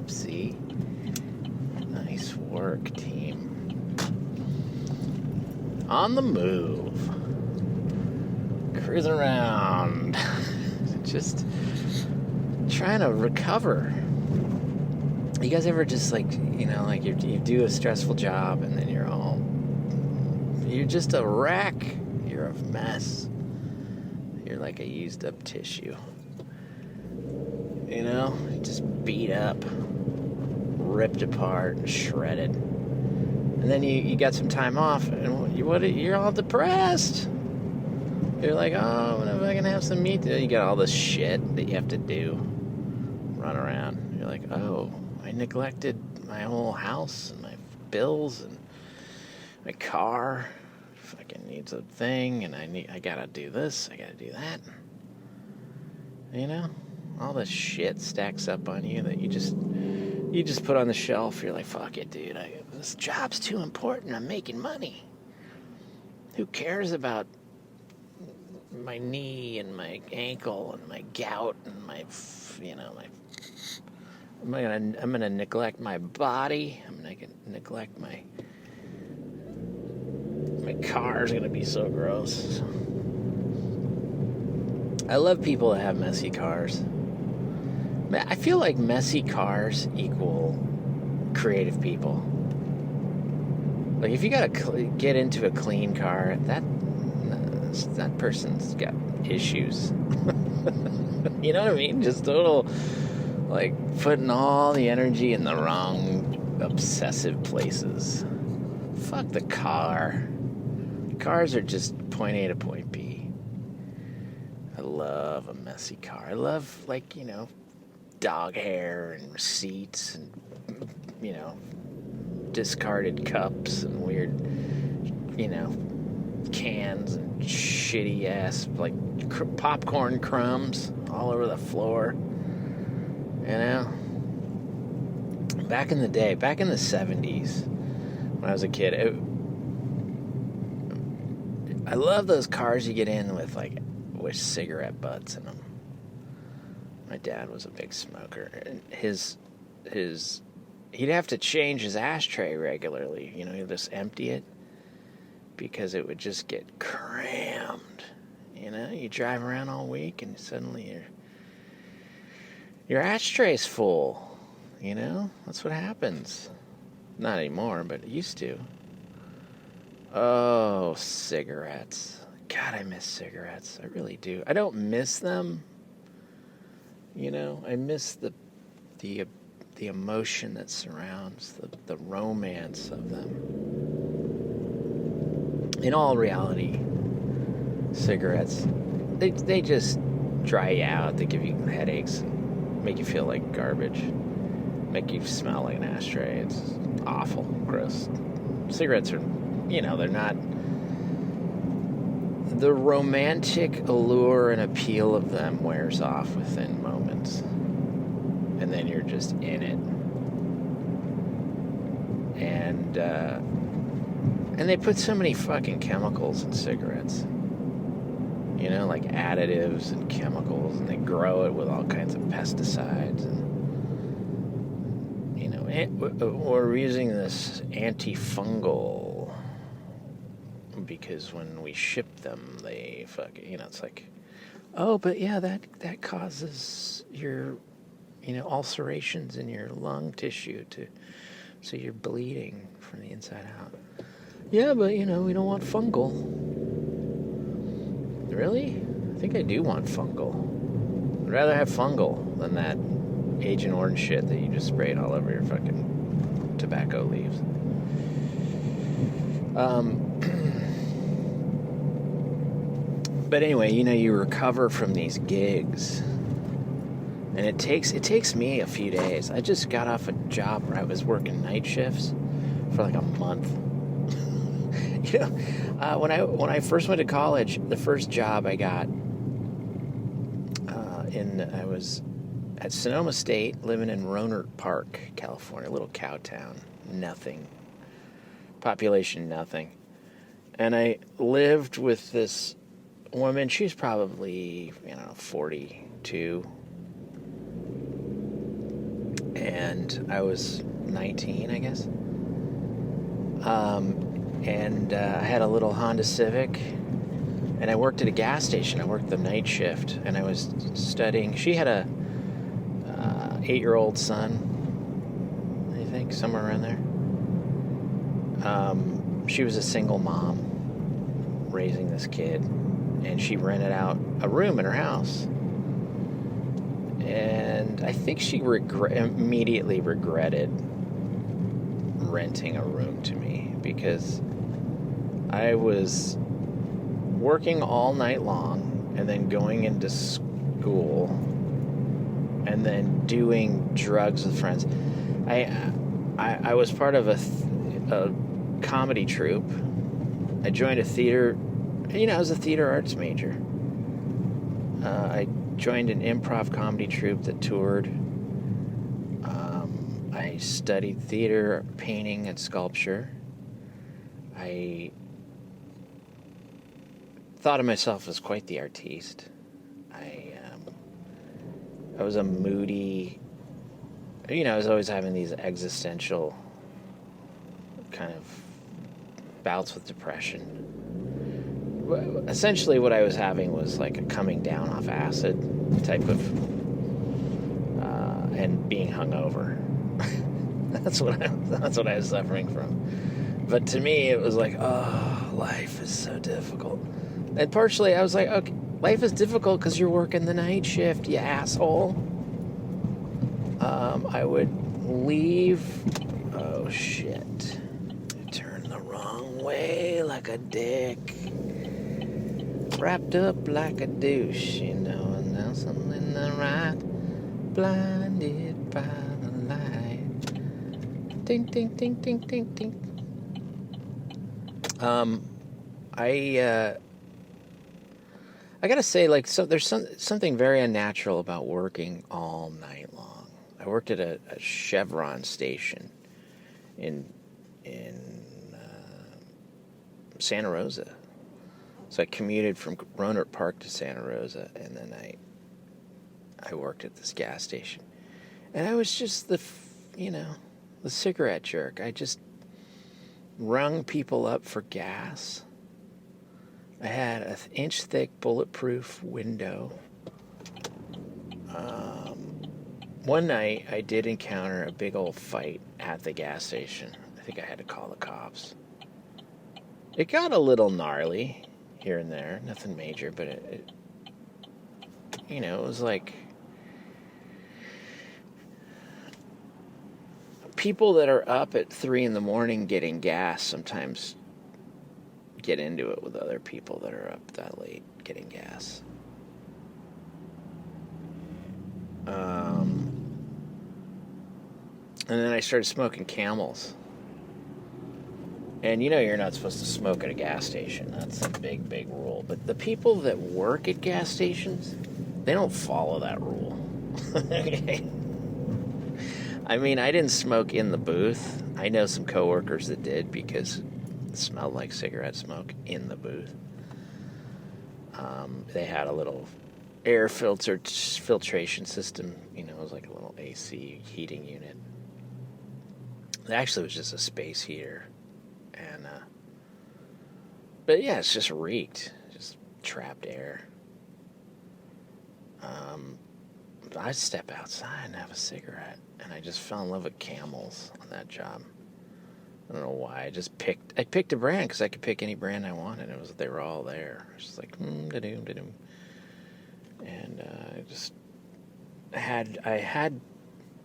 Whoopsie. Nice work, team. On the move. Cruising around. Just trying to recover. You guys ever just like, you know, like you do a stressful job and then you're just a wreck. You're a mess. You're like a used up tissue. You know, just beat up, ripped apart, shredded. And then you got some time off and you're all depressed. You're like, oh, when am I going to have some meat? You got all this shit that you have to do. Run around. You're like, oh, I neglected my whole house and my bills and my car. Fucking needs a thing, and I gotta do this, I gotta do that. You know? All this shit stacks up on you that you just put on the shelf. You're like, fuck it, dude. This job's too important. I'm making money. Who cares about my knee and my ankle and my gout and my, you know, I'm gonna neglect my body. I'm gonna neglect my car's gonna be so gross. I love people that have messy cars. I feel like messy cars equal creative people. Like if you gotta get into a clean car, that person's got issues. You know what I mean? Just total, like, putting all the energy in the wrong obsessive places. Fuck the car. Cars are just point A to point B. I love a messy car. I love, like, you know, dog hair and seats and, you know, discarded cups and weird, you know, cans and shitty ass, like, popcorn crumbs all over the floor. You know? Back in the day, back in the 70s, when I was a kid, I love those cars you get in with cigarette butts in them. My dad was a big smoker, and he'd have to change his ashtray regularly. You know, he'd just empty it because it would just get crammed. You know, you drive around all week and suddenly your ashtray's full. You know, that's what happens. Not anymore, but it used to. Oh, cigarettes. God, I miss cigarettes. I really do. I don't miss them. You know, I miss the emotion that surrounds the romance of them. In all reality, cigarettes, they just dry you out. They give you headaches and make you feel like garbage. Make you smell like an ashtray. It's awful. Gross. Cigarettes are, you know, they're not... The romantic allure and appeal of them wears off within moments. And then you're just in it. And they put so many fucking chemicals in cigarettes. You know, like additives and chemicals, and they grow it with all kinds of pesticides. And, you know, we're using this antifungal because when we ship them, they fucking, you know, it's like, oh, but yeah, that causes your, you know, ulcerations in your lung tissue so you're bleeding from the inside out. Yeah, but, you know, we don't want fungal. Really? I think I do want fungal. I'd rather have fungal than that Agent Orange shit that you just sprayed all over your fucking tobacco leaves. But anyway, you know, you recover from these gigs. And it takes me a few days. I just got off a job where I was working night shifts for like a month. You know, when I first went to college, the first job I got, I was at Sonoma State, living in Rohnert Park, California, a little cow town, nothing, population nothing, and I lived with this woman. She's probably 42, and I was 19, I guess. And I had a little Honda Civic, and I worked at a gas station. I worked the night shift, and I was studying. She had a 8-year-old son, I think, somewhere around there. She was a single mom raising this kid, and she rented out a room in her house. And I think she immediately regretted renting a room to me, because I was working all night long and then going into school and then doing drugs with friends. I was part of a comedy troupe. I joined a theater. I was a theater arts major. I joined an improv comedy troupe that toured. I studied theater, painting, and sculpture. I thought of myself as quite the artiste. I was a moody, I was always having these existential kind of bouts with depression. Essentially what I was having was like a coming down off acid type of, and being hungover. That's what I was suffering from. But to me, it was like, oh, life is so difficult. And partially, I was like, okay, life is difficult because you're working the night shift, you asshole. I would leave. Oh, shit. I turned the wrong way like a dick. Wrapped up like a douche, and now something in the right. Blinded by the light. Ding, ding, ding, ding, ding, ding. I gotta say, like, so there's something very unnatural about working all night long. I worked at a Chevron station in Santa Rosa. So I commuted from Roanoke Park to Santa Rosa, and then I worked at this gas station. And I was just the cigarette jerk. I just rung people up for gas. I had an inch-thick bulletproof window. One night, I did encounter a big old fight at the gas station. I think I had to call the cops. It got a little gnarly here and there. Nothing major, but it was like people that are up at 3 a.m. getting gas sometimes get into it with other people that are up that late getting gas. And then I started smoking Camels. And you're not supposed to smoke at a gas station. That's a big, big rule. But the people that work at gas stations, they don't follow that rule. Okay. I mean, I didn't smoke in the booth. I know some coworkers that did because it smelled like cigarette smoke in the booth. They had a little air filtration system. It was like a little AC heating unit. It actually was just a space heater. And, but yeah, it's just reeked. Just trapped air. I'd step outside and have a cigarette. And I just fell in love with Camels on that job. I don't know why. I picked a brand because I could pick any brand I wanted. They were all there. I was just like, da-doom, da-doom. And I had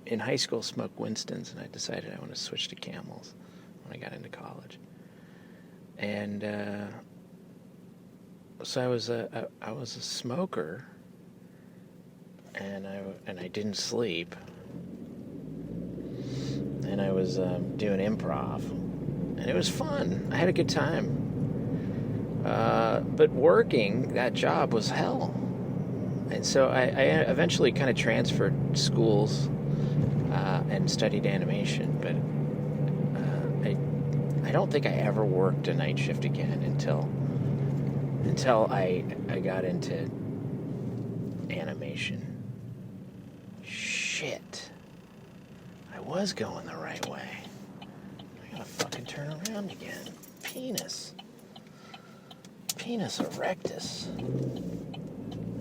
in high school smoked Winston's, and I decided I want to switch to Camels when I got into college. And so I was a smoker, and I didn't sleep. And I was doing improv, and it was fun. I had a good time. But working that job was hell. And so I eventually kind of transferred schools and studied animation. But I don't think I ever worked a night shift again until I got into animation. Shit. was going the right way. I gotta fucking turn around again. Penis erectus.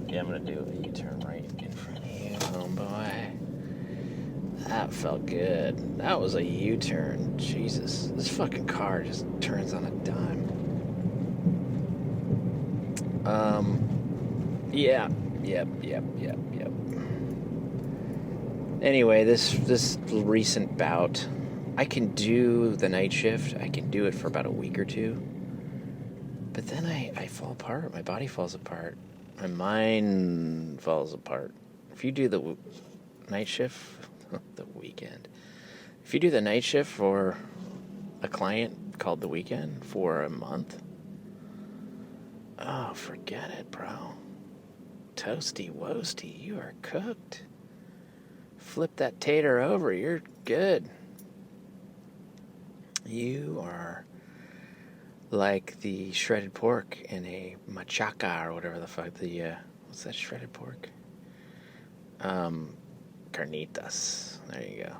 Yeah, I'm gonna do a U-turn right in front of you, homeboy. That felt good. That was a U-turn. Jesus, this fucking car just turns on a dime. Yeah. Yep. Anyway, this recent bout, I can do the night shift. I can do it for about a week or two. But then I fall apart. My body falls apart. My mind falls apart. If you do the night shift, the weekend. If you do the night shift for a client called the weekend for a month, oh, forget it, bro. Toasty woasty, you are cooked. Flip that tater over, you're good. You are like the shredded pork in a machaca or whatever the fuck what's that shredded pork? Carnitas. There you go.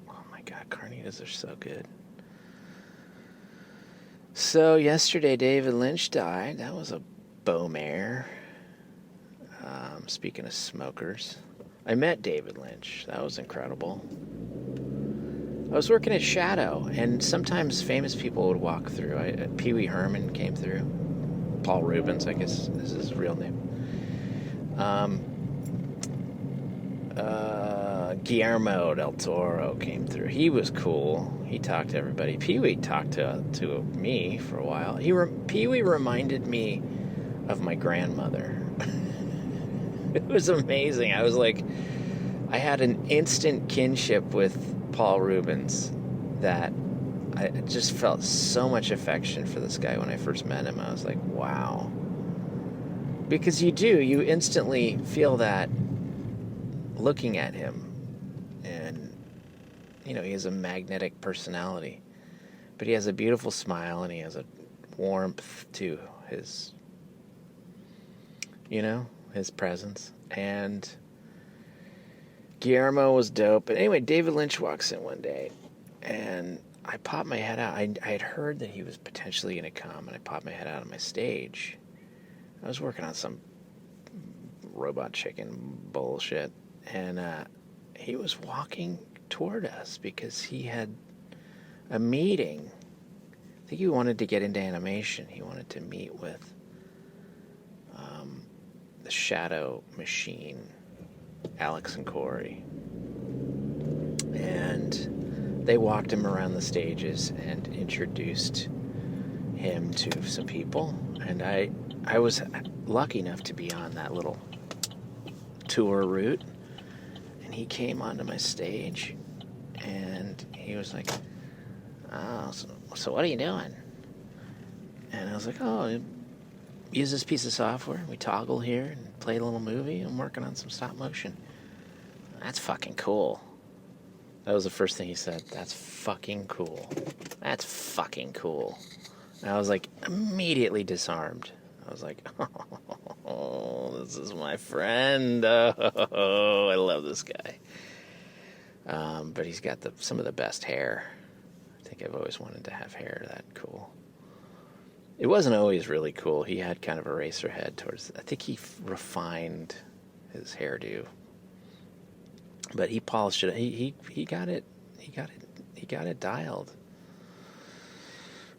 Oh my god, carnitas are so good. So yesterday David Lynch died. That was a bummer. Speaking of smokers, I met David Lynch. That was incredible. I was working at Shadow, and sometimes famous people would walk through. Pee Wee Herman came through. Paul Rubens, I guess is his real name. Guillermo del Toro came through. He was cool. He talked to everybody. Pee Wee talked to me for a while. Pee Wee reminded me of my grandmother. It was amazing. I was like, I had an instant kinship with Paul Rubens that I just felt so much affection for this guy when I first met him. I was like, wow. Because you instantly feel that looking at him. And, he has a magnetic personality. But he has a beautiful smile and he has a warmth to his, his presence. And Guillermo was dope. But anyway, David Lynch walks in one day, and I popped my head out. I had heard that he was potentially going to come, and I popped my head out on my stage. I was working on some robot chicken bullshit, and he was walking toward us because he had a meeting. I think he wanted to get into animation. He wanted to meet with the Shadow Machine, Alex and Corey. And they walked him around the stages and introduced him to some people. And I was lucky enough to be on that little tour route. And he came onto my stage and he was like, oh, so what are you doing? And I was like, oh, use this piece of software. We toggle here and play a little movie. I'm working on some stop motion. That's fucking cool. That was the first thing he said. That's fucking cool. That's fucking cool. And I was like immediately disarmed. I was like, oh, this is my friend. Oh, I love this guy. But he's got some of the best hair. I think I've always wanted to have hair that cool. It wasn't always really cool. He had kind of a racer head I think he refined his hairdo. But he polished it. He got it. He got it dialed.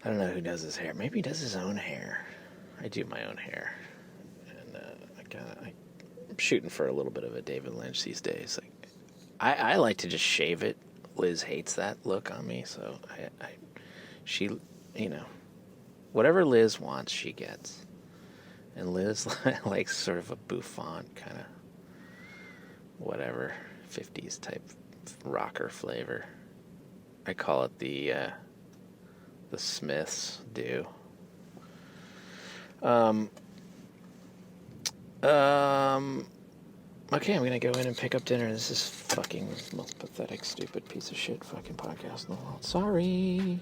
I don't know who does his hair. Maybe he does his own hair. I do my own hair, and I'm shooting for a little bit of a David Lynch these days. Like, I like to just shave it. Liz hates that look on me, so she, whatever Liz wants, she gets. And Liz likes sort of a bouffant kind of whatever 50s type rocker flavor. I call it the Smiths do. Okay, I'm gonna go in and pick up dinner. This is fucking most pathetic, stupid piece of shit fucking podcast in the world. Sorry.